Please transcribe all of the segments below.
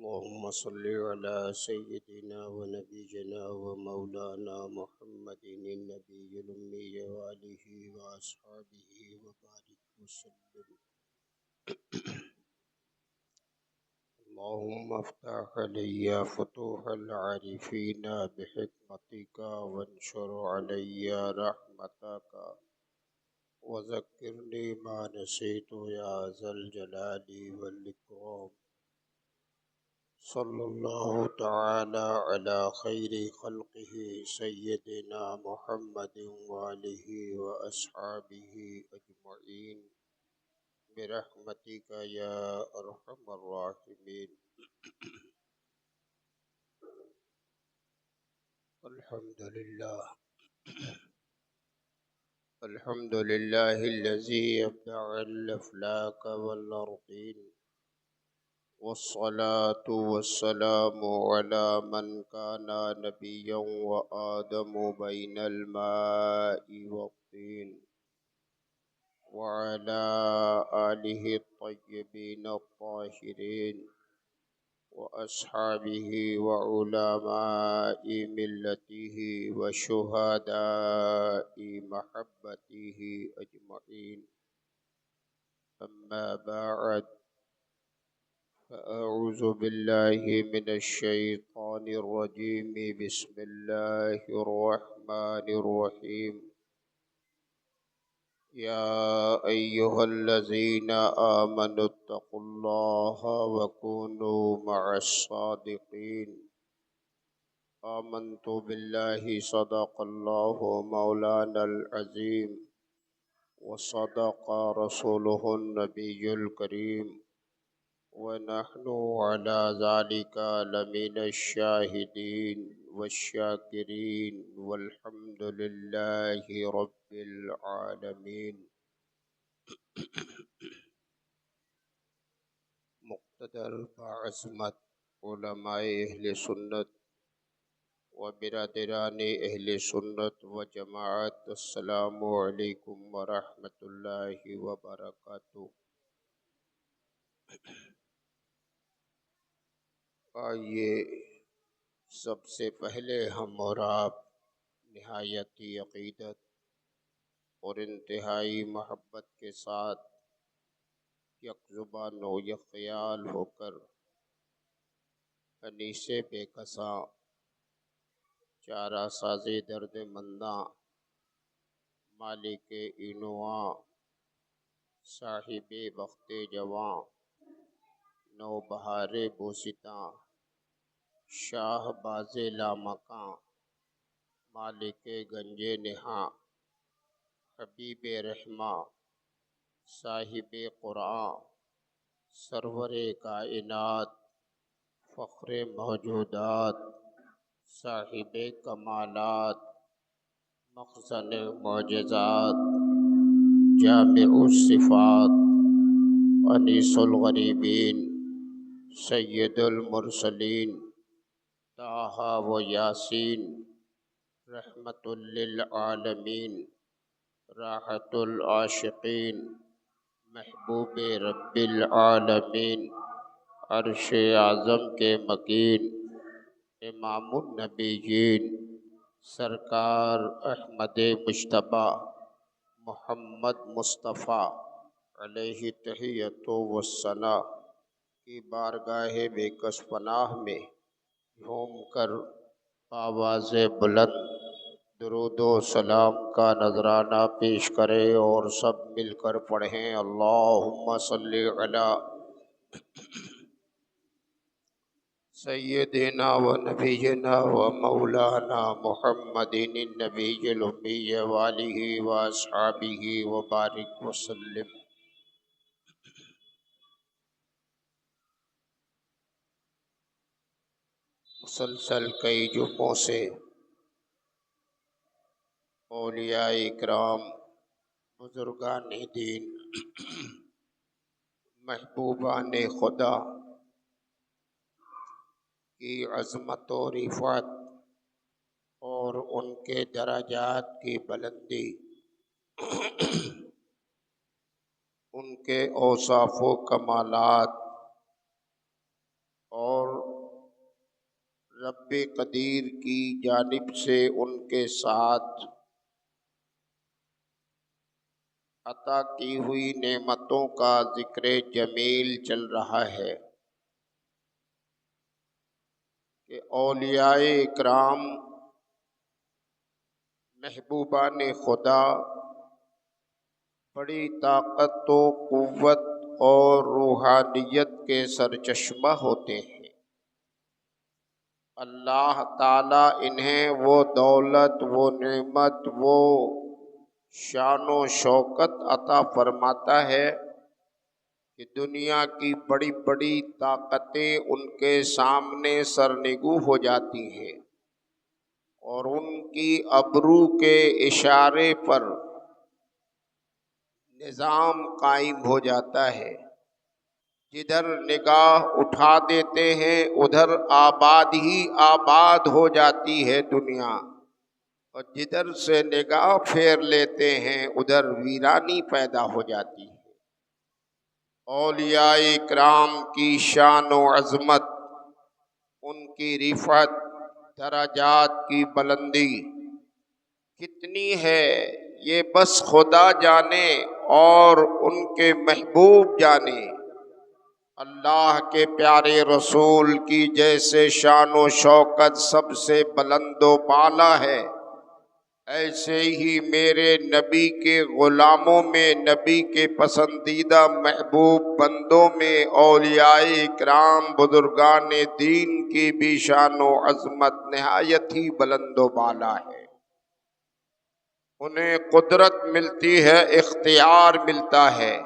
اللهم صل على سيدنا ونبينا ومولانا محمد النبي الأمي وآله وأصحابه وبارك وسلم. اللهم افتح علي فتوح العارفين بحكمتك وانشر علي رحمتك وذكرني ما نسيت يا ذا الجلال والإكرام. صلى الله تعالى على خير خلقه سيدنا محمد وآله وأصحابه أجمعين برحمتك يا أرحم الراحمين. الحمد لله الذي يبدع الأفلاك والأرضين، والصلاة والسلام على من كان نبيا وآدم بين الماء والطين، وعلى آله الطيبين الطاهرين وأصحابه وعلماء ملته وشهداء محبته أجمعين. أما بعد، فأعوذ بالله من الشيطان الرجيم. بسم الله الرحمن الرحيم. يا أيها الذين آمنوا اتقوا الله وكونوا مع الصادقين. آمنت بالله صدق الله مولانا العظيم وصدق رسوله النبي الكريم، ونحن على ذلك لمن الشاهدين والشاكرين والحمد لله رب العالمين. مقتدر بعظمت علماء اہل سنت و برادران اہل سنت و جماعت، السلام علیکم ورحمۃ اللہ وبرکاتہ. آئیے سب سے پہلے ہم اور آپ نہایتی عقیدت اور انتہائی محبت کے ساتھ یک زبان و یک خیال ہو کر انیس بے کساں چارہ سازی درد منداں مالک اینواں صاحب وقت جواں نو بہار بوستاں شاہ باز لامکاں مالک گنج نہاں حبیب رحماں صاحب قرآن سرور کائنات فخر موجودات صاحب کمالات مخزن معجزات جامع الصفات انیس الغریبین سید المرسلین طٰہٰ و یاسین رحمت للعالمین راحت العاشقین محبوب رب العالمین عرش اعظم کے مکین امام النبیین سرکار احمد مجتبیٰ محمد مصطفیٰ علیہ تحیۃ و ثنا کی بارگاہ بے کس پناہ میں جھوم کر آواز بلند درود و سلام کا نذرانہ پیش کرے اور سب مل کر پڑھیں اللہم صلی علی سیدنا و نبینا و مولانا محمد النبی الامی وآلہ و اصحابہ و بارک وسلم. مسلسل کئی جمعوں سے اولیاء اکرام بزرگان دین محبوبان خدا کی عظمت و رفعت اور ان کے درجات کی بلندی، ان کے اوصاف و کمالات اور رب قدیر کی جانب سے ان کے ساتھ عطا کی ہوئی نعمتوں کا ذکر جمیل چل رہا ہے کہ اولیاء اکرام محبوبان خدا بڑی طاقت و قوت اور روحانیت کے سرچشمہ ہوتے ہیں۔ اللہ تعالیٰ انہیں وہ دولت، وہ نعمت، وہ شان و شوکت عطا فرماتا ہے کہ دنیا کی بڑی بڑی طاقتیں ان کے سامنے سرنگو ہو جاتی ہیں اور ان کی ابرو کے اشارے پر نظام قائم ہو جاتا ہے۔ جدھر نگاہ اٹھا دیتے ہیں ادھر آباد ہی آباد ہو جاتی ہے دنیا، اور جدھر سے نگاہ پھیر لیتے ہیں ادھر ویرانی پیدا ہو جاتی ہے۔ اولیاء اکرام کی شان و عظمت، ان کی رفعت، درجات کی بلندی کتنی ہے یہ بس خدا جانے اور ان کے محبوب جانے۔ اللہ کے پیارے رسول کی جیسے شان و شوکت سب سے بلند و بالا ہے، ایسے ہی میرے نبی کے غلاموں میں، نبی کے پسندیدہ محبوب بندوں میں اولیاء اکرام بزرگان دین کی بھی شان و عظمت نہایت ہی بلند و بالا ہے۔ انہیں قدرت ملتی ہے، اختیار ملتا ہے،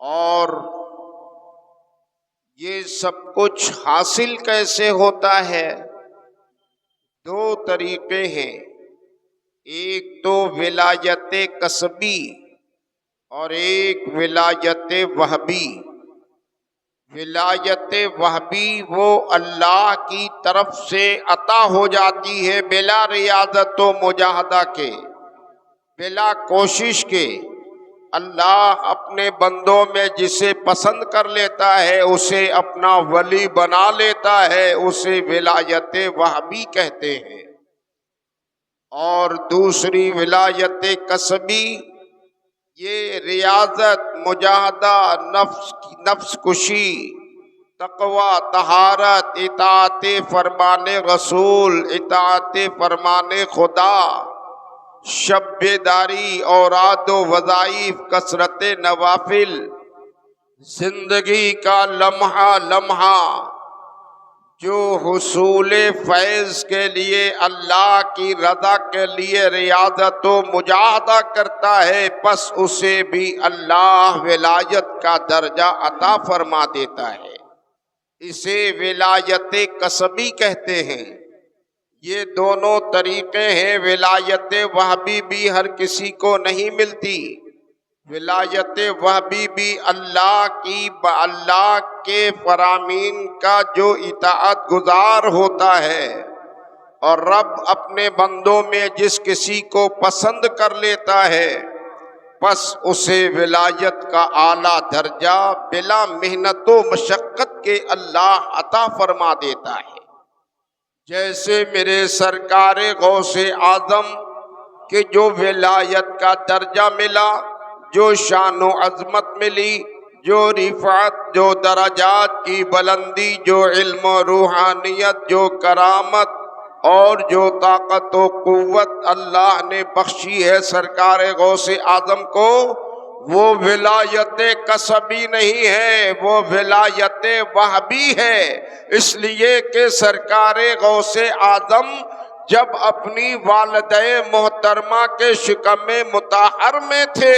اور یہ سب کچھ حاصل کیسے ہوتا ہے؟ دو طریقے ہیں، ایک تو ولایت کسبی اور ایک ولایت وہبی۔ ولایت وہبی وہ اللہ کی طرف سے عطا ہو جاتی ہے بلا ریاضت و مجاہدہ کے، بلا کوشش کے۔ اللہ اپنے بندوں میں جسے پسند کر لیتا ہے اسے اپنا ولی بنا لیتا ہے، اسے ولایت وہبی کہتے ہیں۔ اور دوسری ولایت کسبی، یہ ریاضت، مجاہدہ، نفس کشی، تقوی، طہارت، اطاعت فرمان رسول، اطاعت فرمان خدا، شب بیداری، اوراد و وظائف، کثرت نوافل، زندگی کا لمحہ لمحہ جو حصول فیض کے لیے، اللہ کی رضا کے لیے ریاضت و مجاہدہ کرتا ہے، پس اسے بھی اللہ ولایت کا درجہ عطا فرما دیتا ہے۔ اسے ولایت کسبی کہتے ہیں۔ یہ دونوں طریقے ہیں، ولایت وہبی بھی ہر کسی کو نہیں ملتی۔ ولایت وہبی بھی اللہ کے فرامین کا جو اطاعت گزار ہوتا ہے، اور رب اپنے بندوں میں جس کسی کو پسند کر لیتا ہے پس اسے ولایت کا اعلیٰ درجہ بلا محنت و مشقت کے اللہ عطا فرما دیتا ہے۔ جیسے میرے سرکار غوث اعظم کہ جو ولایت کا درجہ ملا، جو شان و عظمت ملی، جو رفعت، جو درجات کی بلندی، جو علم و روحانیت، جو کرامت اور جو طاقت و قوت اللہ نے بخشی ہے سرکار غوث اعظم کو، وہ ولایت کسبی نہیں ہے، وہ ولایت وہبی ہے۔ اس لیے کہ سرکار غوث اعظم جب اپنی والدہ محترمہ کے شکم مطہر میں تھے،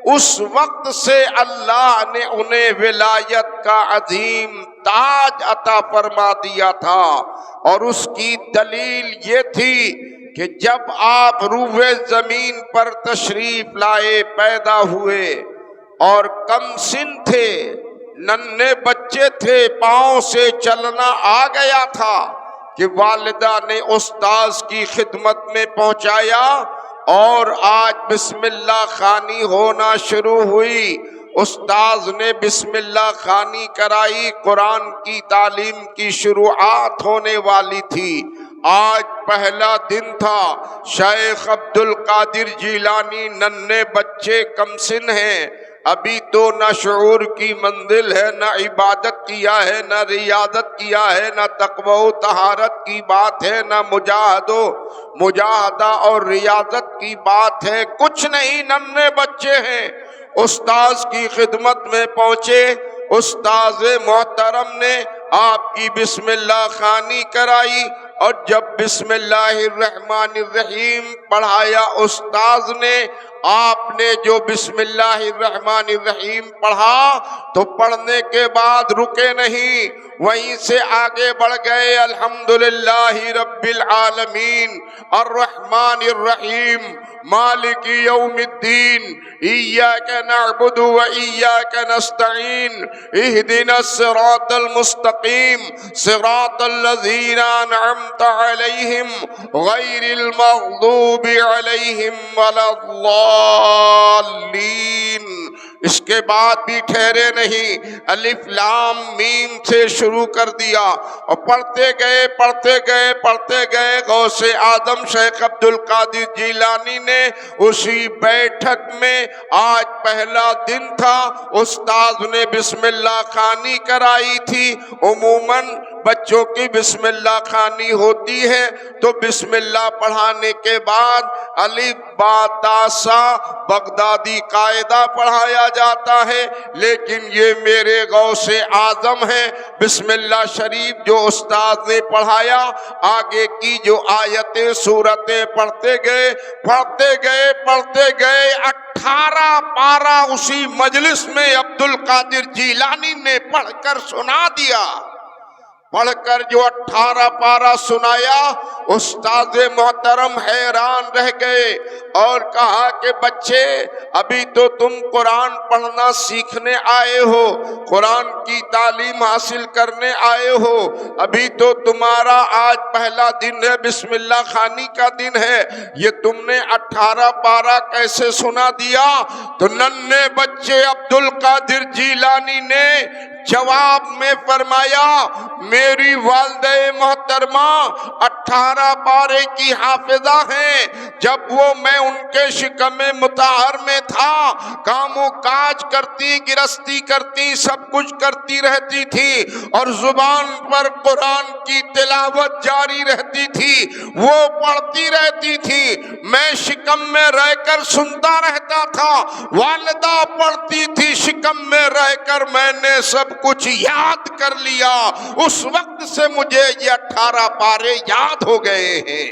اس وقت سے اللہ نے انہیں ولایت کا عظیم تاج عطا فرما دیا تھا، اور اس کی دلیل یہ تھی کہ جب آپ روئے زمین پر تشریف لائے، پیدا ہوئے اور کم سن تھے، ننھے بچے تھے، پاؤں سے چلنا آ گیا تھا کہ والدہ نے استاذ کی خدمت میں پہنچایا، اور آج بسم اللہ خوانی ہونا شروع ہوئی۔ استاذ نے بسم اللہ خوانی کرائی، قرآن کی تعلیم کی شروعات ہونے والی تھی۔ آج پہلا دن تھا، شیخ عبد القادر جیلانی ننھے بچے کمسن ہیں، ابھی تو نہ شعور کی منزل ہے، نہ عبادت کیا ہے، نہ ریاضت کیا ہے، نہ تقوی و طہارت کی بات ہے، نہ مجاہدہ اور ریاضت کی بات ہے، کچھ نہیں، ننھے بچے ہیں۔ استاذ کی خدمت میں پہنچے، استاذ محترم نے آپ کی بسم اللہ خوانی کرائی، اور جب بسم اللہ الرحمن الرحیم پڑھایا استاذ نے، آپ نے جو بسم اللہ الرحمن الرحیم پڑھا تو پڑھنے کے بعد رکے نہیں، وہیں سے آگے بڑھ گئے۔ الحمدللہ رب العالمین الرحمن الرحیم مالک یوم الدین ایاک نعبد و ایاک نستعین اہدنا الصراط المستقیم صراط الذین انعمت علیہم غیر المغضوب علیہم ولا الضالین۔ اس کے بعد بھی ٹھہرے نہیں، الف لام میم سے شروع کر دیا اور پڑھتے گئے غوث اعظم شیخ عبد القادر جیلانی نے اسی بیٹھک میں، آج پہلا دن تھا، استاذ نے بسم اللہ خوانی کرائی تھی۔ عموماً بچوں کی بسم اللہ خوانی ہوتی ہے تو بسم اللہ پڑھانے کے بعد الف با تا سا بغدادی قاعدہ پڑھایا جاتا ہے، لیکن یہ میرے غوث اعظم ہیں، بسم اللہ شریف جو استاد نے پڑھایا، آگے کی جو آیتیں سورتیں پڑھتے گئے 18 پارہ اسی مجلس میں عبد القادر جیلانی نے پڑھ کر سنا دیا۔ پڑھ کر جو 18 پارہ سنایا، استاد محترم حیران رہ گئے اور کہا کہ بچے ابھی تو تم قرآن پڑھنا سیکھنے آئے ہو، قرآن کی تعلیم حاصل کرنے آئے ہو، ابھی تو تمہارا آج پہلا دن ہے، بسم اللہ خوانی کا دن ہے، یہ تم نے 18 پارہ کیسے سنا دیا؟ تو ننھے بچے عبد القادر جیلانی نے جواب میں فرمایا، میری والدہ محترمہ 18 پارے کی حافظہ ہیں، جب وہ میں ان کے شکم مطہر میں تھا، کام و کاج کرتی، گرستی کرتی، سب کچھ کرتی رہتی تھی اور زبان پر قرآن کی تلاوت جاری رہتی تھی، وہ پڑھتی رہتی تھی، میں شکم میں رہ کر سنتا رہتا تھا، والدہ پڑھتی تھی، شکم میں رہ کر میں نے سب کچھ یاد کر لیا، اس وقت سے مجھے یہ 18 پارے یاد ہو گئے ہیں۔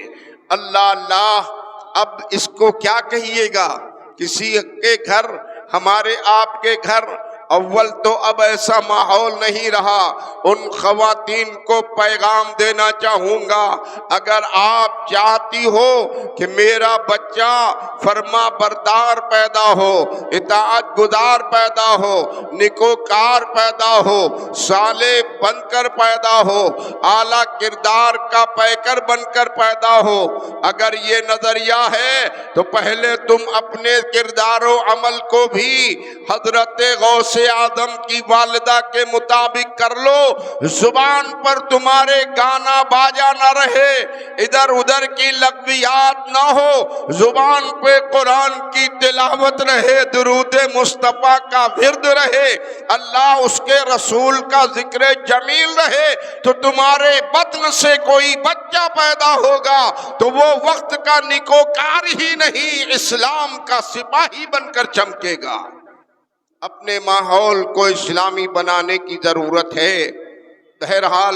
اللہ اللہ، اب اس کو کیا کہیے گا؟ کسی کے گھر، ہمارے آپ کے گھر اول تو اب ایسا ماحول نہیں رہا۔ ان خواتین کو پیغام دینا چاہوں گا، اگر آپ چاہتی ہو کہ میرا بچہ فرما بردار پیدا ہو، اطاعت گزار پیدا ہو، نیکوکار پیدا ہو، صالح بن کر پیدا ہو، اعلیٰ کردار کا پیکر بن کر پیدا ہو، اگر یہ نظریہ ہے تو پہلے تم اپنے کردار و عمل کو بھی حضرت غوث اعظم کی والدہ کے مطابق کر لو، زبان پر تمہارے گانا باجا نہ رہے، ادھر ادھر کی لغویات نہ ہو، زبان پہ قرآن کی تلاوت رہے، درود مصطفیٰ کا ورد رہے، اللہ اس کے رسول کا ذکر جمیل رہے، تو تمہارے بطن سے کوئی بچہ پیدا ہوگا تو وہ وقت کا نیکوکار ہی نہیں، اسلام کا سپاہی بن کر چمکے گا۔ اپنے ماحول کو اسلامی بنانے کی ضرورت ہے۔ بہرحال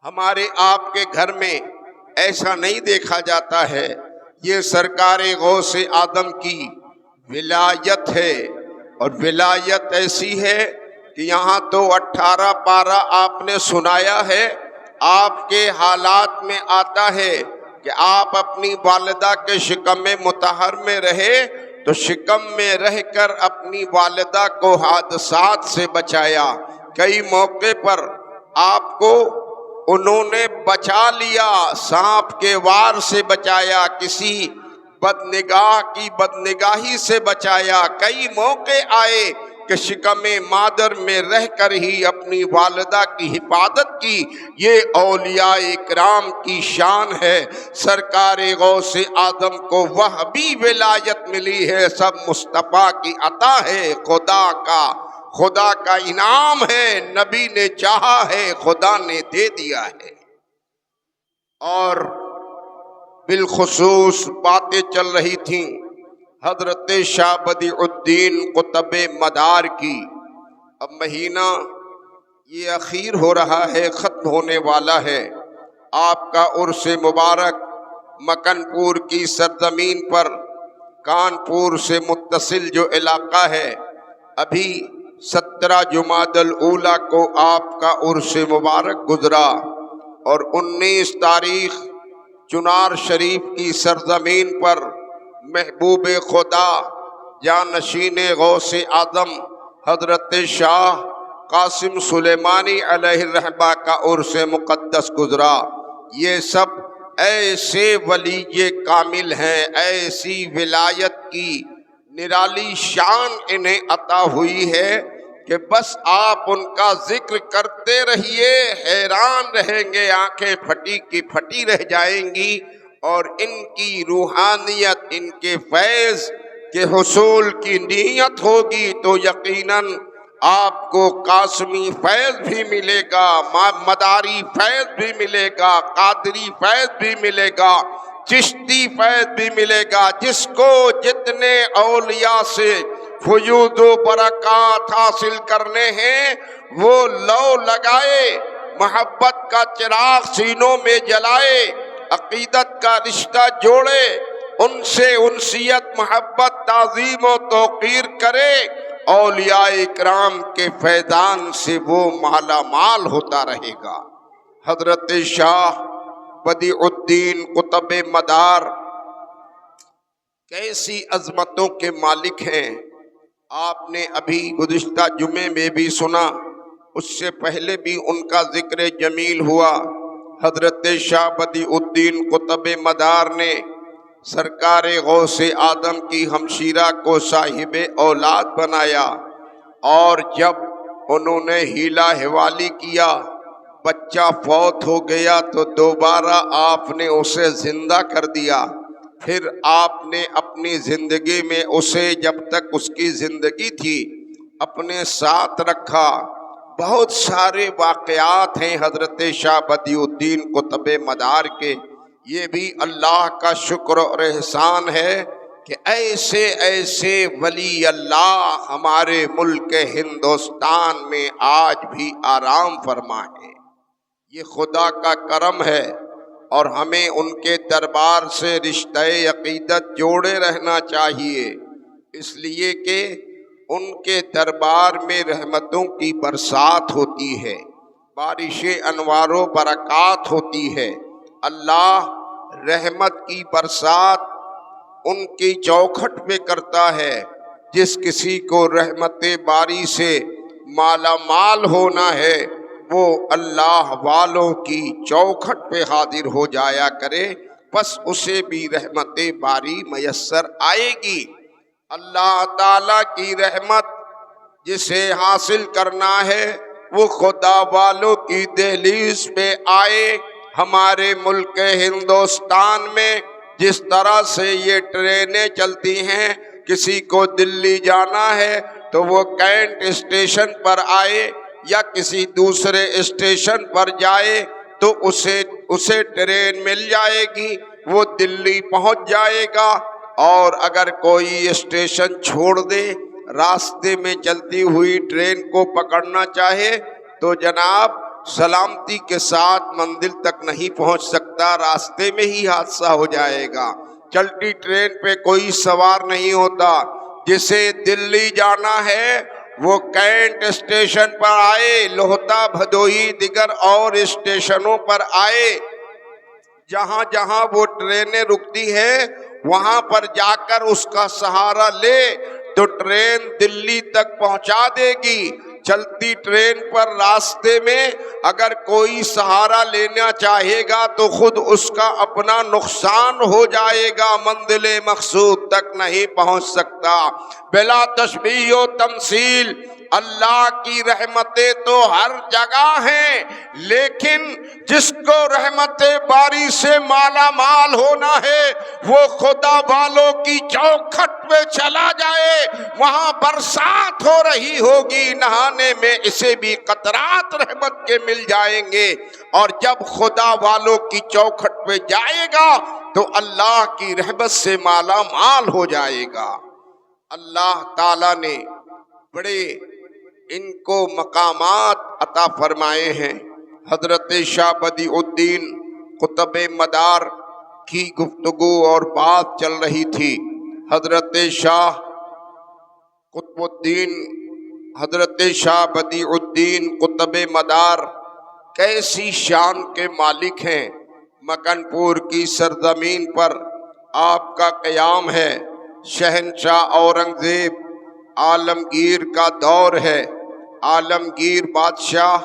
ہمارے آپ کے گھر میں ایسا نہیں دیکھا جاتا ہے، یہ سرکار غوث اعظم کی ولایت ہے، اور ولایت ایسی ہے کہ یہاں تو 18 پارہ آپ نے سنایا ہے، آپ کے حالات میں آتا ہے کہ آپ اپنی والدہ کے شکم مطہر میں رہے تو شکم میں رہ کر اپنی والدہ کو حادثات سے بچایا، کئی موقع پر آپ کو انہوں نے بچا لیا، سانپ کے وار سے بچایا، کسی بدنگاہ کی بدنگاہی سے بچایا۔ کئی موقع آئے کہ شکم مادر میں رہ کر ہی اپنی والدہ کی حفاظت کی۔ یہ اولیاء اکرام کی شان ہے۔ سرکار غوث اعظم کو وہ بھی ولایت ملی ہے، سب مصطفیٰ کی عطا ہے، خدا کا انعام ہے، نبی نے چاہا ہے، خدا نے دے دیا ہے۔ اور بالخصوص باتیں چل رہی تھیں حضرت شاہ بدیع الدین قطب مدار کی۔ اب مہینہ یہ اخیر ہو رہا ہے، ختم ہونے والا ہے۔ آپ کا عرس مبارک مکن پور کی سرزمین پر کانپور سے متصل جو علاقہ ہے، ابھی 17 جمادی الاولیٰ کو آپ کا عرس مبارک گزرا، اور 19 تاریخ چنار شریف کی سرزمین پر محبوب خدا جانشین غوث اعظم حضرت شاہ قاسم سلیمانی علیہ الرحمہ کا عرس مقدس گزرا۔ یہ سب ایسے ولی کامل ہیں، ایسی ولایت کی نرالی شان انہیں عطا ہوئی ہے کہ بس آپ ان کا ذکر کرتے رہیے، حیران رہیں گے، آنکھیں پھٹی کی پھٹی رہ جائیں گی۔ اور ان کی روحانیت، ان کے فیض کے حصول کی نیت ہوگی تو یقیناً آپ کو قاسمی فیض بھی ملے گا، مداری فیض بھی ملے گا، قادری فیض بھی ملے گا، چشتی فیض بھی ملے گا۔ جس کو جتنے اولیاء سے فیوض و برکات حاصل کرنے ہیں وہ لو لگائے، محبت کا چراغ سینوں میں جلائے، عقیدت کا رشتہ جوڑے، ان سے انسیت، محبت، تعظیم و توقیر کرے، اولیاء اکرام کے فیضان سے وہ مالا مال ہوتا رہے گا۔ حضرت شاہ بدیع الدین قطب مدار کیسی عظمتوں کے مالک ہیں، آپ نے ابھی گزشتہ جمعے میں بھی سنا، اس سے پہلے بھی ان کا ذکر جمیل ہوا۔ حضرت شاہ بدیع الدین قطب مدار نے سرکار غوث اعظم کی ہمشیرہ کو صاحب اولاد بنایا، اور جب انہوں نے ہیلا حوالی کیا، بچہ فوت ہو گیا تو دوبارہ آپ نے اسے زندہ کر دیا۔ پھر آپ نے اپنی زندگی میں اسے جب تک اس کی زندگی تھی اپنے ساتھ رکھا۔ بہت سارے واقعات ہیں حضرت شاہ بدیع الدین قطب مدار کے۔ یہ بھی اللہ کا شکر اور احسان ہے کہ ایسے ایسے ولی اللہ ہمارے ملک ہندوستان میں آج بھی آرام فرما ہے۔ یہ خدا کا کرم ہے، اور ہمیں ان کے دربار سے رشتہ عقیدت جوڑے رہنا چاہیے، اس لیے کہ ان کے دربار میں رحمتوں کی برسات ہوتی ہے، بارش انوار و برکات ہوتی ہے۔ اللہ رحمت کی برسات ان کی چوکھٹ پہ کرتا ہے۔ جس کسی کو رحمت باری سے مالا مال ہونا ہے وہ اللہ والوں کی چوکھٹ پہ حاضر ہو جایا کرے، بس اسے بھی رحمت باری میسر آئے گی۔ اللہ تعالیٰ کی رحمت جسے حاصل کرنا ہے وہ خدا والوں کی دہلیز پہ آئے۔ ہمارے ملک ہندوستان میں جس طرح سے یہ ٹرینیں چلتی ہیں، کسی کو دلی جانا ہے تو وہ کینٹ اسٹیشن پر آئے یا کسی دوسرے اسٹیشن پر جائے تو اسے ٹرین مل جائے گی، وہ دلی پہنچ جائے گا۔ اور اگر کوئی اسٹیشن چھوڑ دے، راستے میں چلتی ہوئی ٹرین کو پکڑنا چاہے تو جناب سلامتی کے ساتھ منزل تک نہیں پہنچ سکتا، راستے میں ہی حادثہ ہو جائے گا۔ چلتی ٹرین پہ کوئی سوار نہیں ہوتا۔ جسے دلی جانا ہے وہ کینٹ اسٹیشن پر آئے، لوہتا، بھدوئی، دیگر اور اسٹیشنوں پر آئے۔ جہاں جہاں وہ ٹرینیں رکتی ہیں وہاں پر جا کر اس کا سہارا لے تو ٹرین دلی تک پہنچا دے گی۔ چلتی ٹرین پر راستے میں اگر کوئی سہارا لینا چاہے گا تو خود اس کا اپنا نقصان ہو جائے گا، منزل مقصود تک نہیں پہنچ سکتا۔ بلا تشبیہ و تمثیل، اللہ کی رحمتیں تو ہر جگہ ہیں، لیکن جس کو رحمت باری سے مالا مال ہونا ہے وہ خدا والوں کی چوکھٹ میں چلا جائے، وہاں برسات ہو رہی ہوگی، نہانے میں اسے بھی قطرات رحمت کے مل جائیں گے، اور جب خدا والوں کی چوکھٹ پہ جائے گا تو اللہ کی رحمت سے مالا مال ہو جائے گا۔ اللہ تعالیٰ نے بڑے ان کو مقامات عطا فرمائے ہیں۔ حضرت شاہ بدیع الدین قطب مدار کی گفتگو اور بات چل رہی تھی۔ حضرت شاہ قطب الدین، حضرت شاہ بدیع الدین قطب مدار کیسی شان کے مالک ہیں۔ مکن پور کی سرزمین پر آپ کا قیام ہے، شہنشاہ اورنگزیب عالمگیر کا دور ہے۔ عالمگیر بادشاہ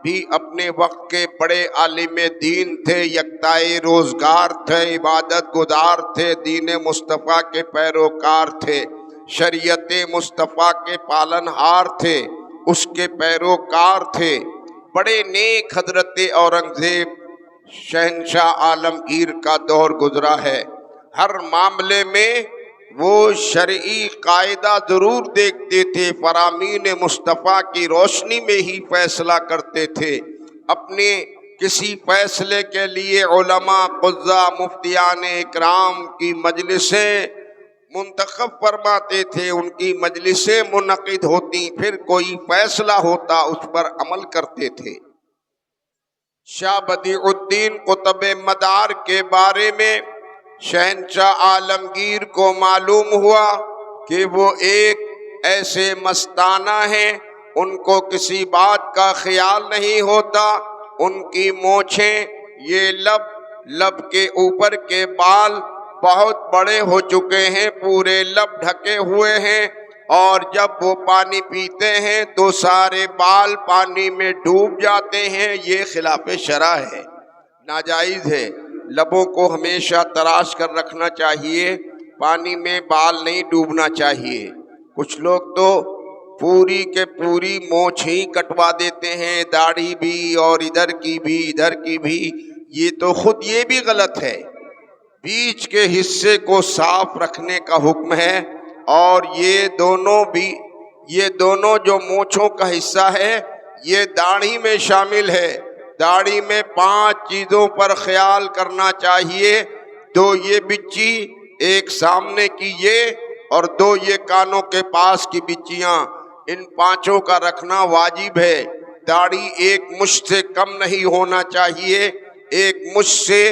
بھی اپنے وقت کے بڑے عالم دین تھے، یکتائے روزگار تھے، عبادت گزار تھے، دین مصطفیٰ کے پیروکار تھے، شریعت مصطفیٰ کے پالنہار تھے، اس کے پیروکار تھے، بڑے نیک حضرت اورنگزیب شہنشاہ عالمگیر کا دور گزرا ہے۔ ہر معاملے میں وہ شرعی قاعدہ ضرور دیکھتے تھے، فرامین مصطفیٰ کی روشنی میں ہی فیصلہ کرتے تھے۔ اپنے کسی فیصلے کے لیے علماء، قضاء، مفتیان اکرام کی مجلسیں منتخب فرماتے تھے، ان کی مجلسیں منعقد ہوتی، پھر کوئی فیصلہ ہوتا اس پر عمل کرتے تھے۔ شاہ بدیع الدین قطب مدار کے بارے میں شہنشاہ عالمگیر کو معلوم ہوا کہ وہ ایک ایسے مستانہ ہیں، ان کو کسی بات کا خیال نہیں ہوتا، ان کی مونچھیں، یہ لب کے اوپر کے بال بہت بڑے ہو چکے ہیں، پورے لب ڈھکے ہوئے ہیں، اور جب وہ پانی پیتے ہیں تو سارے بال پانی میں ڈوب جاتے ہیں۔ یہ خلاف شرع ہے، ناجائز ہے۔ لبوں کو ہمیشہ تراش کر رکھنا چاہیے، پانی میں بال نہیں ڈوبنا چاہیے۔ کچھ لوگ تو پوری کے پوری مونچھ ہی کٹوا دیتے ہیں، داڑھی بھی اور ادھر کی بھی، یہ تو خود یہ بھی غلط ہے۔ بیچ کے حصے کو صاف رکھنے کا حکم ہے، اور یہ دونوں جو مونچھوں کا حصہ ہے یہ داڑھی میں شامل ہے۔ داڑھی میں 5 چیزوں پر خیال کرنا چاہیے، 2 یہ بچی، ایک سامنے کی یہ، اور 2 یہ کانوں کے پاس کی بچیاں، ان 5 کا رکھنا واجب ہے۔ داڑھی 1 مشت سے کم نہیں ہونا چاہیے، 1 مشت سے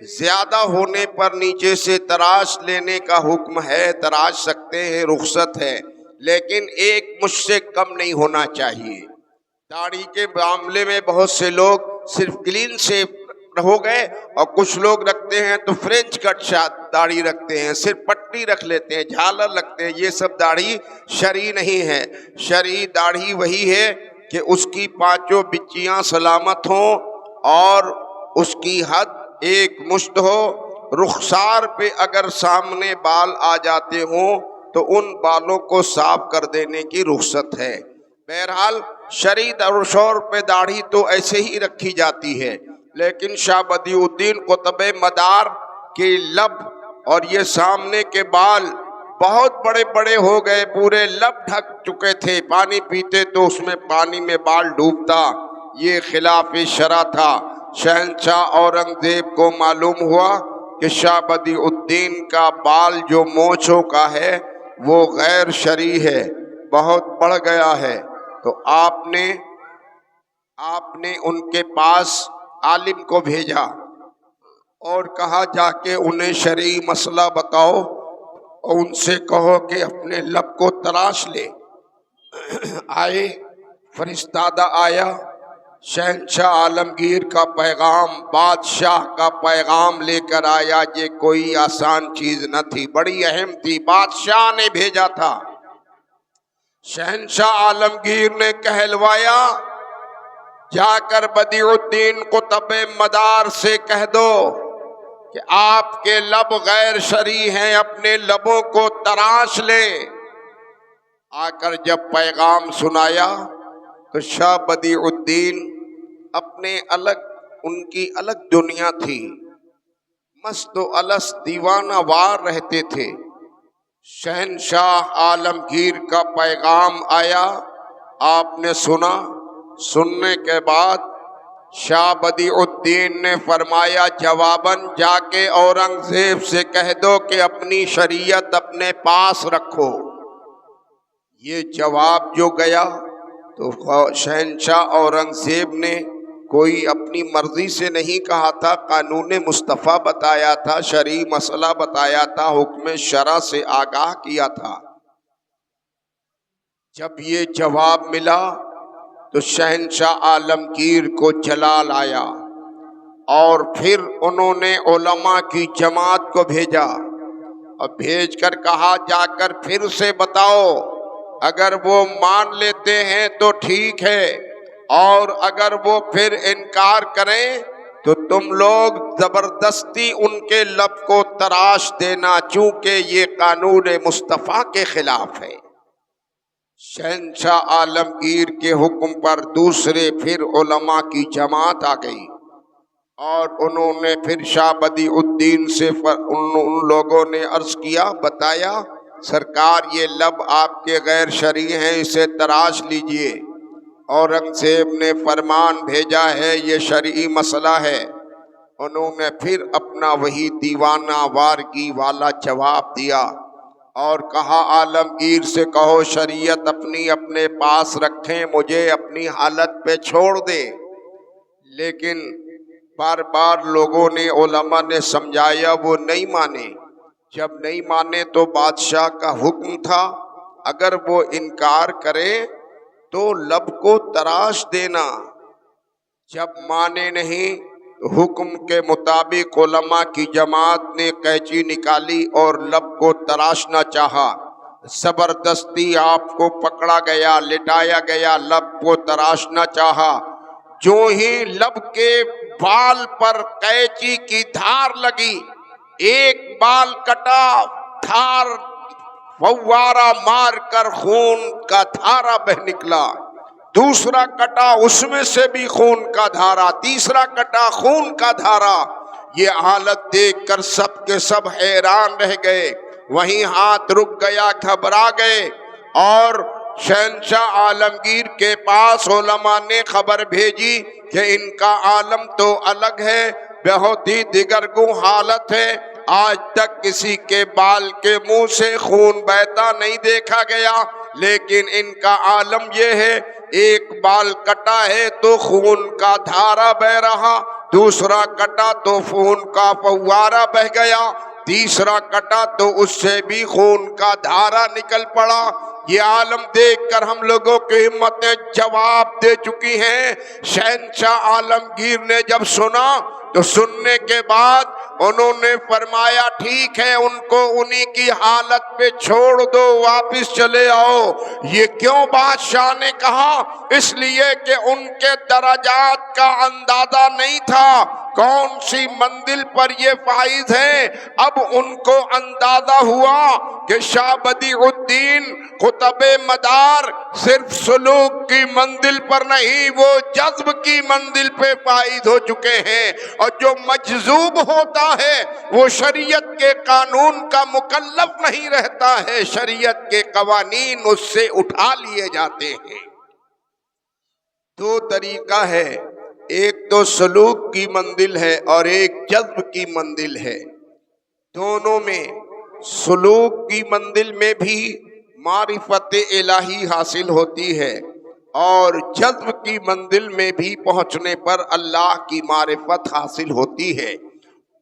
زیادہ ہونے پر نیچے سے تراش لینے کا حکم ہے، تراش سکتے ہیں، رخصت ہے، لیکن 1 مشت سے کم نہیں ہونا چاہیے۔ داڑھی کے معاملے میں بہت سے لوگ صرف کلین شیو ہو گئے، اور کچھ لوگ رکھتے ہیں تو فرینچ کٹ داڑھی رکھتے ہیں، صرف پٹی رکھ لیتے ہیں، جھالر رکھتے ہیں۔ یہ سب داڑھی شرعی نہیں ہے۔ شرعی داڑھی وہی ہے کہ اس کی 5 بچیاں سلامت ہوں اور اس کی حد 1 مشت ہو۔ رخسار پہ اگر سامنے بال آ جاتے ہوں تو ان بالوں کو صاف کر دینے کی رخصت ہے۔ بہرحال شرعی طور پہ داڑھی تو ایسے ہی رکھی جاتی ہے، لیکن شاہ بدیع الدین قطب مدار کے لب اور یہ سامنے کے بال بہت بڑے بڑے ہو گئے، پورے لب ڈھک چکے تھے، پانی پیتے تو اس میں پانی میں بال ڈوبتا، یہ خلاف شرع تھا۔ شہنشاہ اورنگزیب کو معلوم ہوا کہ شاہ بدیع الدین کا بال جو مونچھوں کا ہے وہ غیر شرعی ہے، بہت بڑھ گیا ہے، تو آپ نے ان کے پاس عالم کو بھیجا اور کہا جا کے انہیں شرعی مسئلہ بتاؤ اور ان سے کہو کہ اپنے لب کو تراش لے۔ آئے، فرستادہ آیا، شہنشاہ عالمگیر کا پیغام، بادشاہ کا پیغام لے کر آیا۔ یہ کوئی آسان چیز نہ تھی، بڑی اہم تھی، بادشاہ نے بھیجا تھا۔ شہنشاہ عالمگیر نے کہلوایا، جا کر بدیع الدین قطب مدار سے کہہ دو کہ آپ کے لب غیر شرعی ہیں، اپنے لبوں کو تراش لے۔ آ کر جب پیغام سنایا تو شاہ بدیع الدین اپنے الگ، ان کی الگ دنیا تھی، مست و الست دیوانہ وار رہتے تھے۔ شہنشاہ عالمگیر کا پیغام آیا، آپ نے سنا۔ سننے کے بعد شاہ بدیع الدین نے فرمایا، جواباً جا کے اورنگزیب سے کہہ دو کہ اپنی شریعت اپنے پاس رکھو۔ یہ جواب جو گیا تو شہنشاہ اورنگزیب نے کوئی اپنی مرضی سے نہیں کہا تھا، قانون مصطفیٰ بتایا تھا، شرعی مسئلہ بتایا تھا، حکم شرع سے آگاہ کیا تھا۔ جب یہ جواب ملا تو شہنشاہ عالمگیر کو جلال آیا، اور پھر انہوں نے علماء کی جماعت کو بھیجا اور بھیج کر کہا، جا کر پھر سے بتاؤ، اگر وہ مان لیتے ہیں تو ٹھیک ہے، اور اگر وہ پھر انکار کریں تو تم لوگ زبردستی ان کے لب کو تراش دینا، چونکہ یہ قانون مصطفیٰ کے خلاف ہے۔ شہنشاہ عالمگیر کے حکم پر دوسرے پھر علماء کی جماعت آ گئی، اور انہوں نے پھر شاہ بدیع الدین سے ان لوگوں نے عرض کیا، بتایا، سرکار یہ لب آپ کے غیر شرعی ہیں، اسے تراش لیجئے۔ اورنگزیب نے فرمان بھیجا ہے، یہ شرعی مسئلہ ہے۔ انہوں نے پھر اپنا وہی دیوانہ وارگی والا جواب دیا اور کہا، عالمگیر سے کہو شریعت اپنی اپنے پاس رکھیں، مجھے اپنی حالت پہ چھوڑ دے۔ لیکن بار بار لوگوں نے، علماء نے سمجھایا، وہ نہیں مانے۔ جب نہیں مانے تو بادشاہ کا حکم تھا، اگر وہ انکار کرے تو لب کو تراش دینا۔ جب مانے نہیں، حکم کے مطابق علماء کی جماعت نے قینچی نکالی اور لب کو تراشنا چاہا۔ زبردستی آپ کو پکڑا گیا، لٹایا گیا، لب کو تراشنا چاہا۔ جو ہی لب کے بال پر قینچی کی دھار لگی، ایک بال کٹا، دھار فوارہ مار کر خون کا دھارا بہ نکلا، دوسرا کٹا، اس میں سے بھی خون کا دھارا، تیسرا کٹا، خون کا دھارا۔ یہ حالت دیکھ کر سب کے سب حیران رہ گئے، وہیں ہاتھ رک گیا، گھبرا گئے، اور شہنشاہ عالمگیر کے پاس علماء نے خبر بھیجی کہ ان کا عالم تو الگ ہے، بہت ہی دگرگوں حالت ہے، آج تک کسی کے بال کے منہ سے خون بہتا نہیں دیکھا گیا، لیکن ان کا عالم یہ ہے، ایک بال کٹا ہے تو خون کا دھارا بہ رہا، دوسرا کٹا تو خون کا فوارہ بہ گیا، تیسرا کٹا تو اس سے بھی خون کا دھارا نکل پڑا۔ یہ عالم دیکھ کر ہم لوگوں کی ہمتیں جواب دے چکی ہیں۔ شہنشاہ عالمگیر نے جب سنا تو سننے کے بعد انہوں نے فرمایا، ٹھیک ہے، ان کو انہی کی حالت پہ چھوڑ دو، واپس چلے آؤ۔ یہ کیوں بادشاہ نے کہا؟ اس لیے کہ ان کے درجات کا اندازہ نہیں تھا، کون سی منزل پر یہ فائز ہیں۔ اب ان کو اندازہ ہوا کہ شاہ بدیع الدین قطب مدار صرف سلوک کی منزل پر نہیں، وہ جذب کی منزل پہ فائز ہو چکے ہیں، اور جو مجذوب ہوتا ہے وہ شریعت کے قانون کا مکلف نہیں رہتا ہے، شریعت کے قوانین اس سے اٹھا لیے جاتے ہیں۔ دو طریقہ ہے، ایک تو سلوک کی منزل ہے اور ایک جذب کی منزل ہے۔ دونوں میں، سلوک کی منزل میں بھی معرفت الہی حاصل ہوتی ہے، اور جذب کی منزل میں بھی پہنچنے پر اللہ کی معرفت حاصل ہوتی ہے۔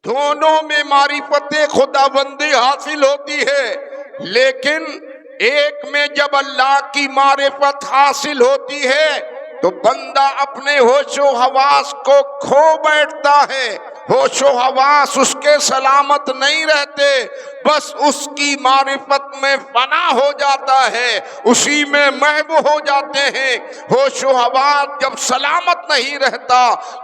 دونوں میں معرفت خداوندی حاصل ہوتی ہے، لیکن ایک میں جب اللہ کی معرفت حاصل ہوتی ہے تو بندہ اپنے ہوش و حواس کو کھو بیٹھتا ہے، ہوش و حواس اس کے سلامت نہیں رہتے، بس اس کی معرفت میں فنا ہو جاتا ہے، اسی میں محو ہو جاتے ہیں۔ ہوش و حواس جب سلامت نہیں رہتا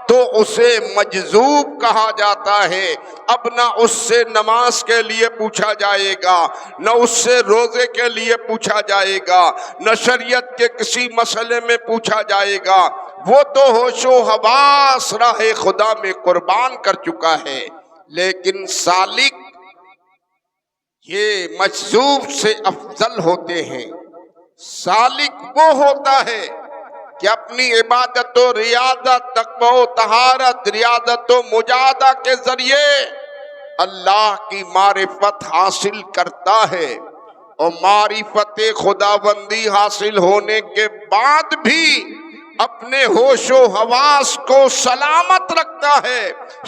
تو اسے مجذوب کہا جاتا ہے۔ اب نہ اس سے نماز کے لیے پوچھا جائے گا، نہ اس سے روزے کے لیے پوچھا جائے گا، نہ شریعت کے کسی مسئلے میں پوچھا جائے گا، وہ تو ہوش و حواس راہ خدا میں قربان کر چکا ہے۔ لیکن سالک یہ مجذوب سے افضل ہوتے ہیں۔ سالک وہ ہوتا ہے کہ اپنی عبادت و ریاضت، تقوی و طہارت، ریاضت و مجاہدہ کے ذریعے اللہ کی معرفت حاصل کرتا ہے، اور معرفت خداوندی حاصل ہونے کے بعد بھی اپنے ہوش و حواس کو سلامت رکھتا ہے،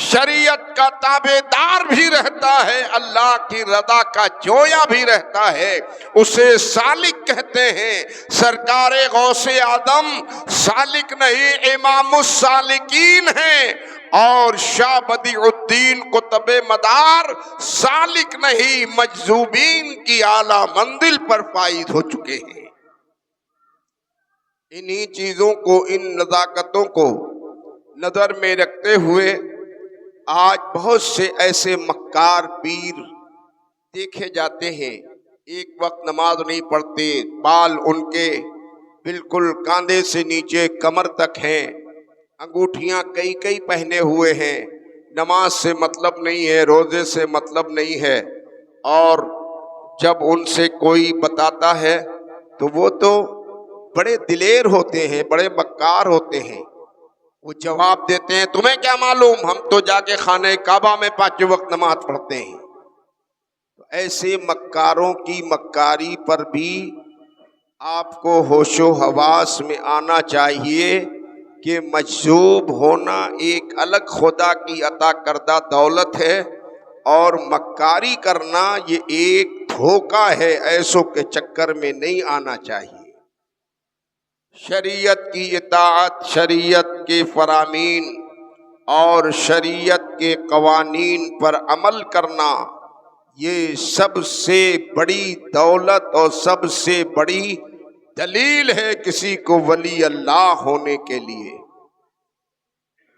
شریعت کا تابع دار بھی رہتا ہے، اللہ کی رضا کا جویا بھی رہتا ہے، اسے سالک کہتے ہیں۔ سرکار غوث اعظم سالک نہیں، امام السالکین ہیں، اور شاہ بدیع الدین قطب مدار سالک نہیں، مجذوبین کی اعلیٰ منزل پر فائز ہو چکے ہیں۔ انہی چیزوں کو، ان نزاکتوں کو نظر میں رکھتے ہوئے آج بہت سے ایسے مکار پیر دیکھے جاتے ہیں، ایک وقت نماز نہیں پڑھتے، بال ان کے بالکل کاندھے سے نیچے کمر تک ہیں، انگوٹھیاں کئی پہنے ہوئے ہیں، نماز سے مطلب نہیں ہے، روزے سے مطلب نہیں ہے، اور جب ان سے کوئی بتاتا ہے تو وہ تو بڑے دلیر ہوتے ہیں، بڑے مکار ہوتے ہیں، وہ جواب دیتے ہیں تمہیں کیا معلوم، ہم تو جا کے خانہ کعبہ میں 5 وقت نماز پڑھتے ہیں۔ تو ایسے مکاروں کی مکاری پر بھی آپ کو ہوش و حواس میں آنا چاہیے کہ مجذوب ہونا ایک الگ خدا کی عطا کردہ دولت ہے، اور مکاری کرنا یہ ایک دھوکہ ہے، ایسوں کے چکر میں نہیں آنا چاہیے۔ شریعت کی اطاعت، شریعت کے فرامین اور شریعت کے قوانین پر عمل کرنا، یہ سب سے بڑی دولت اور سب سے بڑی دلیل ہے کسی کو ولی اللہ ہونے کے لیے۔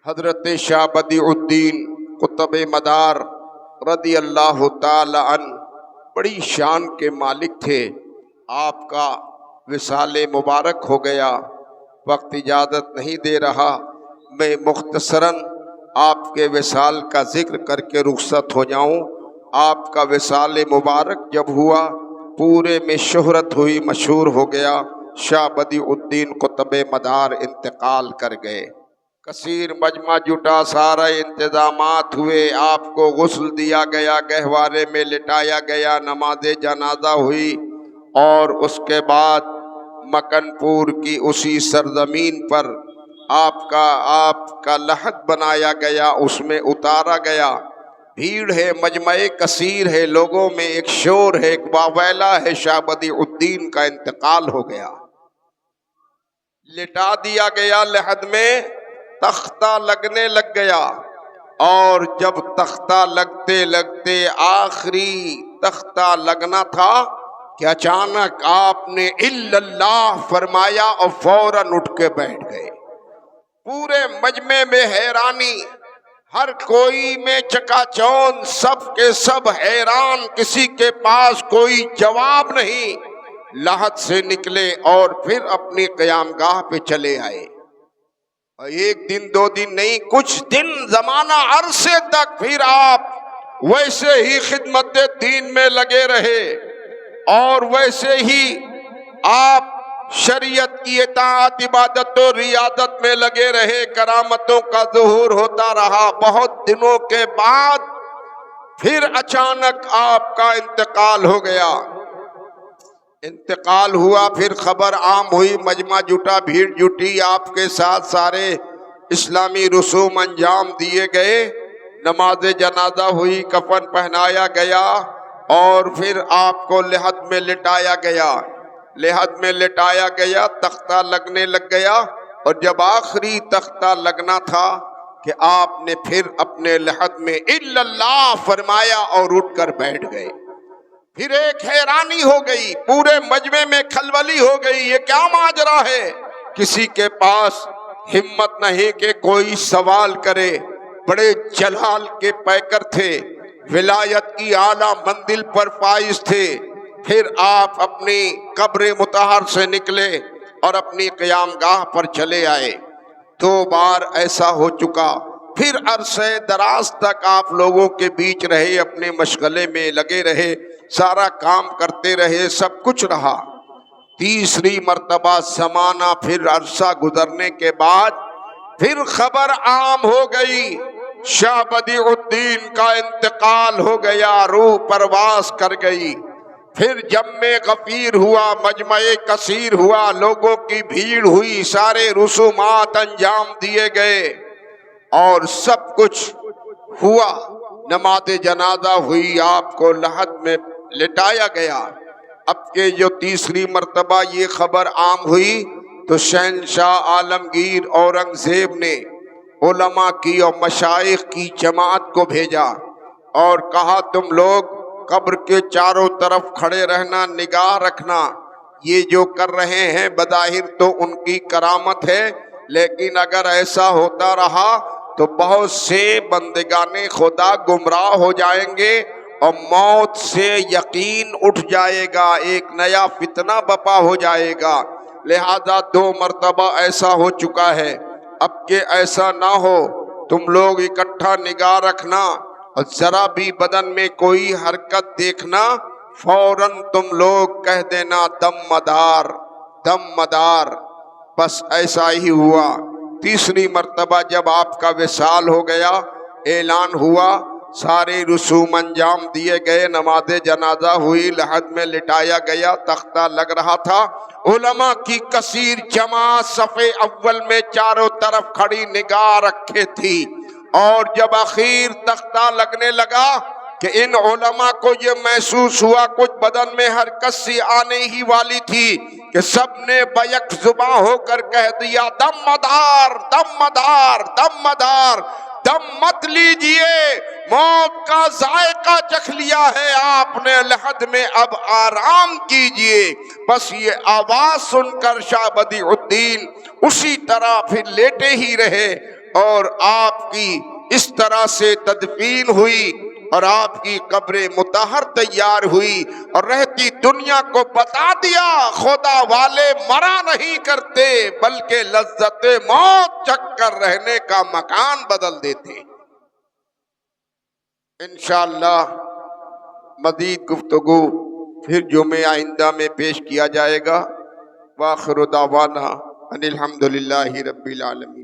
حضرت شاہ بدیع الدین قطب مدار رضی اللہ تعالی عنہ بڑی شان کے مالک تھے۔ آپ کا وصال مبارک ہو گیا، وقت اجازت نہیں دے رہا، میں مختصراً آپ کے وصال کا ذکر کر کے رخصت ہو جاؤں۔ آپ کا وصال مبارک جب ہوا، پورے میں شہرت ہوئی، مشہور ہو گیا، شاہ بدیع الدین قطب مدار انتقال کر گئے۔ کثیر مجمع جٹا، سارے انتظامات ہوئے، آپ کو غسل دیا گیا، گہوارے میں لٹایا گیا، نماز جنازہ ہوئی، اور اس کے بعد مکن پور کی اسی سرزمین پر آپ کا لحد بنایا گیا، اس میں اتارا گیا۔ بھیڑ ہے، مجمع کثیر ہے، لوگوں میں ایک شور ہے، ایک واویلا ہے، شاہ بدیع الدین کا انتقال ہو گیا۔ لٹا دیا گیا لحد میں، تختہ لگنے لگ گیا، اور جب تختہ لگتے لگتے آخری تختہ لگنا تھا کہ اچانک آپ نے الا اللہ فرمایا اور فوراً اٹھ کے بیٹھ گئے۔ پورے مجمع میں حیرانی، ہر کوئی میں چکا چوند، سب کے سب حیران، کسی کے پاس کوئی جواب نہیں۔ لحد سے نکلے اور پھر اپنی قیام گاہ پہ چلے آئے، اور 1 دن 2 دن نہیں، کچھ دن، زمانہ عرصے تک پھر آپ ویسے ہی خدمت دین میں لگے رہے، اور ویسے ہی آپ شریعت کی اطاعت، عبادت و ریاضت میں لگے رہے، کرامتوں کا ظہور ہوتا رہا۔ بہت دنوں کے بعد پھر اچانک آپ کا انتقال ہو گیا۔ انتقال ہوا، پھر خبر عام ہوئی، مجمع جٹا، بھیڑ جٹی، آپ کے ساتھ سارے اسلامی رسوم انجام دیے گئے، نماز جنازہ ہوئی، کفن پہنایا گیا، اور پھر آپ کو لحد میں لٹایا گیا۔ لحد میں لٹایا گیا، تختہ لگنے لگ گیا، اور جب آخری تختہ لگنا تھا کہ آپ نے پھر اپنے لحد میں الا اللہ فرمایا اور اٹھ کر بیٹھ گئے۔ پھر ایک حیرانی ہو گئی، پورے مجمع میں کھلبلی ہو گئی، یہ کیا ماجرا ہے؟ کسی کے پاس ہمت نہیں کہ کوئی سوال کرے۔ بڑے جلال کے پیکر تھے، ولایت کی اعلیٰ منزل پر فائز تھے۔ پھر آپ اپنی قبر مطہر سے نکلے اور اپنی قیام گاہ پر چلے آئے۔ 2 بار ایسا ہو چکا۔ پھر عرصہ دراز تک آپ لوگوں کے بیچ رہے، اپنے مشغلے میں لگے رہے، سارا کام کرتے رہے، سب کچھ رہا۔ تیسری مرتبہ زمانہ پھر عرصہ گزرنے کے بعد پھر خبر عام ہو گئی، شاہ بدیع الدین کا انتقال ہو گیا، روح پرواز کر گئی۔ پھر جمع غفیر ہوا، مجمع کثیر ہوا، لوگوں کی بھیڑ ہوئی، سارے رسومات انجام دیے گئے اور سب کچھ ہوا۔ نماز جنازہ ہوئی، آپ کو لحد میں لٹایا گیا۔ اب کہ جو تیسری مرتبہ یہ خبر عام ہوئی تو شہنشاہ عالمگیر اورنگزیب نے علماء کی اور مشائخ کی جماعت کو بھیجا اور کہا تم لوگ قبر کے چاروں طرف کھڑے رہنا، نگاہ رکھنا۔ یہ جو کر رہے ہیں بظاہر تو ان کی کرامت ہے، لیکن اگر ایسا ہوتا رہا تو بہت سے بندگان خدا گمراہ ہو جائیں گے اور موت سے یقین اٹھ جائے گا، ایک نیا فتنہ بپا ہو جائے گا۔ لہذا 2 مرتبہ ایسا ہو چکا ہے، اب کہ ایسا نہ ہو، تم لوگ اکٹھا نگاہ رکھنا اور ذرا بھی بدن میں کوئی حرکت دیکھنا، فوراً تم لوگ کہہ دینا دم مدار، دم مدار۔ بس ایسا ہی ہوا۔ تیسری مرتبہ جب آپ کا وصال ہو گیا، اعلان ہوا، سارے رسوم انجام دیے گئے، نماز جنازہ ہوئی، لحد میں لٹایا گیا، تختہ لگ رہا تھا، علماء کی کثیر جماعت صفِ اول میں چاروں طرف کھڑی نگاہ رکھے تھی، اور جب اخیر تختہ لگنے لگا کہ ان علماء کو یہ محسوس ہوا کچھ بدن میں حرکت سی آنے ہی والی تھی کہ سب نے بیک زباں ہو کر کہہ دیا دم مدار، دم مدار، دم مدار، دم مت لیجئے، موت کا ذائقہ چکھ لیا ہے آپ نے لحد میں، اب آرام کیجئے۔ بس یہ آواز سن کر شاہ بدیع الدین اسی طرح پھر لیٹے ہی رہے اور آپ کی اس طرح سے تدفین ہوئی اور آپ کی قبر مطہر تیار ہوئی، اور رہتی دنیا کو بتا دیا خدا والے مرا نہیں کرتے بلکہ لذت موت چکھ کر رہنے کا مکان بدل دیتے۔ انشاءاللہ مزید گفتگو پھر جمعہ آئندہ میں پیش کیا جائے گا۔ وآخر دعوانا ان الحمدللہ رب العالمین۔